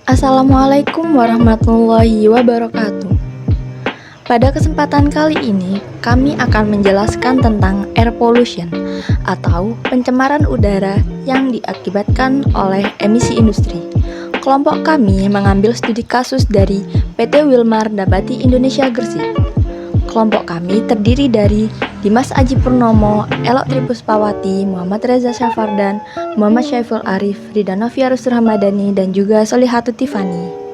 Assalamualaikum warahmatullahi wabarakatuh. Pada kesempatan kali ini, kami akan menjelaskan tentang air pollution atau pencemaran udara yang diakibatkan oleh emisi industri. Kelompok kami mengambil studi kasus dari PT Wilmar Nabati Indonesia Gresik. Kelompok kami terdiri dari Dimas Aji Purnomo, Elok Tripuspawati, Muhammad Reza Syafardhan, Muhammad Syaiful Arif, Rida Novia Rustur Hamadani, dan juga Solihatu Tifani.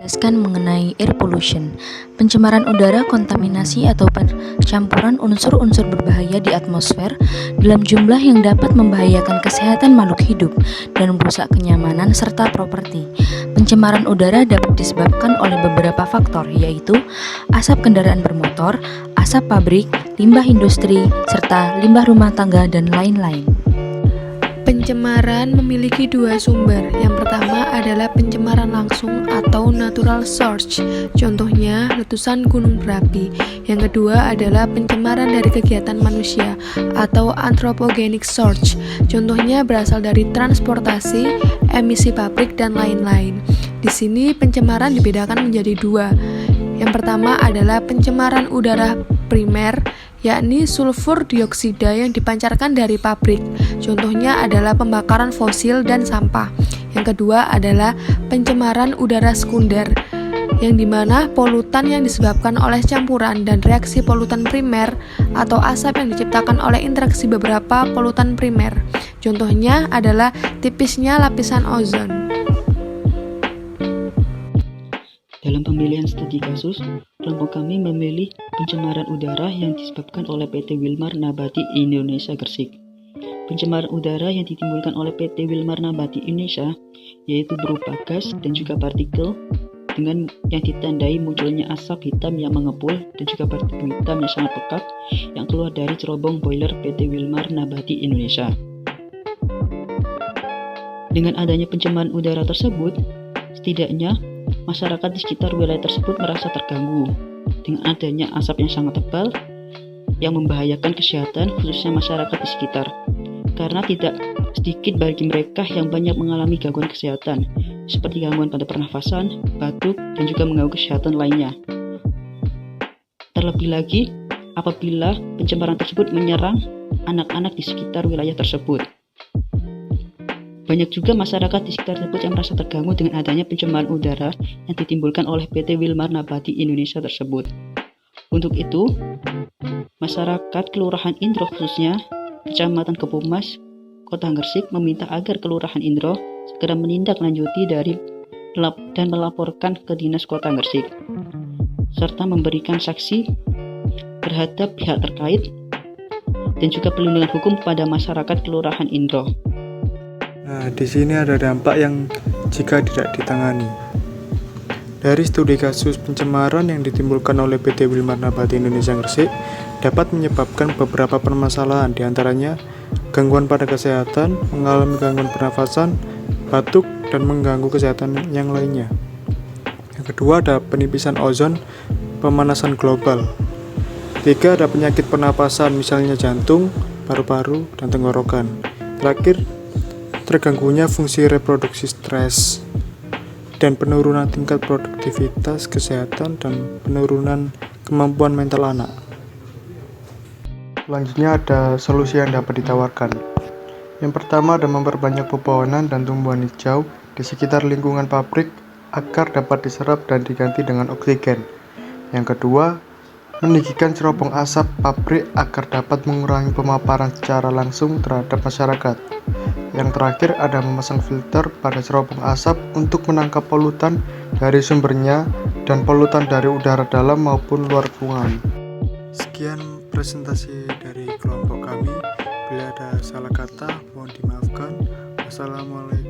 Jelaskan mengenai air pollution, pencemaran udara, kontaminasi atau percampuran unsur-unsur berbahaya di atmosfer dalam jumlah yang dapat membahayakan kesehatan makhluk hidup dan merusak kenyamanan serta properti. Pencemaran udara dapat disebabkan oleh beberapa faktor, yaitu asap kendaraan bermotor, asap pabrik, limbah industri, serta limbah rumah tangga dan lain-lain. Pencemaran memiliki dua sumber. Yang pertama adalah pencemaran langsung atau natural source. Contohnya letusan gunung berapi. Yang kedua adalah pencemaran dari kegiatan manusia atau anthropogenic source. Contohnya berasal dari transportasi, emisi pabrik dan lain-lain. Di sini pencemaran dibedakan menjadi dua. Yang pertama adalah pencemaran udara primer, yakni sulfur dioksida yang dipancarkan dari pabrik. Contohnya adalah pembakaran fosil dan sampah. Yang kedua adalah pencemaran udara sekunder, yang dimana polutan yang disebabkan oleh campuran dan reaksi polutan primer atau asap yang diciptakan oleh interaksi beberapa polutan primer. Contohnya adalah tipisnya lapisan ozon. Dalam pemilihan studi kasus, kelompok kami memilih pencemaran udara yang disebabkan oleh PT Wilmar Nabati Indonesia Gresik. Pencemaran udara yang ditimbulkan oleh PT Wilmar Nabati Indonesia yaitu berupa gas dan juga partikel dengan yang ditandai munculnya asap hitam yang mengepul dan juga partikel hitam yang sangat pekat yang keluar dari cerobong boiler PT Wilmar Nabati Indonesia. Dengan adanya pencemaran udara tersebut, setidaknya masyarakat di sekitar wilayah tersebut merasa terganggu dengan adanya asap yang sangat tebal yang membahayakan kesehatan khususnya masyarakat di sekitar. Karena tidak sedikit bagi mereka yang banyak mengalami gangguan kesehatan seperti gangguan pada pernafasan, batuk, dan juga mengganggu kesehatan lainnya. Terlebih lagi apabila pencemaran tersebut menyerang anak-anak di sekitar wilayah tersebut. Banyak juga masyarakat di sekitar tersebut yang merasa terganggu dengan adanya pencemaran udara yang ditimbulkan oleh PT Wilmar Nabati Indonesia tersebut. Untuk itu, masyarakat Kelurahan Indro khususnya Kecamatan Kepumas, Kota Gresik meminta agar Kelurahan Indro segera menindaklanjuti dan melaporkan ke Dinas Kota Gresik, serta memberikan saksi terhadap pihak terkait dan juga perlindungan hukum kepada masyarakat Kelurahan Indro. Nah, di sini ada dampak yang jika tidak ditangani. Dari studi kasus pencemaran yang ditimbulkan oleh PT Wilmar Nabati Indonesia Gresik dapat menyebabkan beberapa permasalahan, diantaranya gangguan pada kesehatan, mengalami gangguan pernafasan, batuk, dan mengganggu kesehatan yang lainnya. Yang kedua ada penipisan ozon, pemanasan global. Ketiga ada penyakit pernapasan, misalnya jantung, paru-paru, dan tenggorokan. Terakhir, terganggunya fungsi reproduksi, stres, dan penurunan tingkat produktivitas, kesehatan, dan penurunan kemampuan mental anak. Selanjutnya ada solusi yang dapat ditawarkan. Yang pertama ada memperbanyak pepohonan dan tumbuhan hijau di sekitar lingkungan pabrik agar dapat diserap dan diganti dengan oksigen. Yang kedua, meninggikan cerobong asap pabrik agar dapat mengurangi pemaparan secara langsung terhadap masyarakat. Yang terakhir ada memasang filter pada cerobong asap untuk menangkap polutan dari sumbernya dan polutan dari udara dalam maupun luar ruangan. Sekian presentasi dari kelompok kami. Bila ada salah kata, mohon dimaafkan. Wassalamualaikum.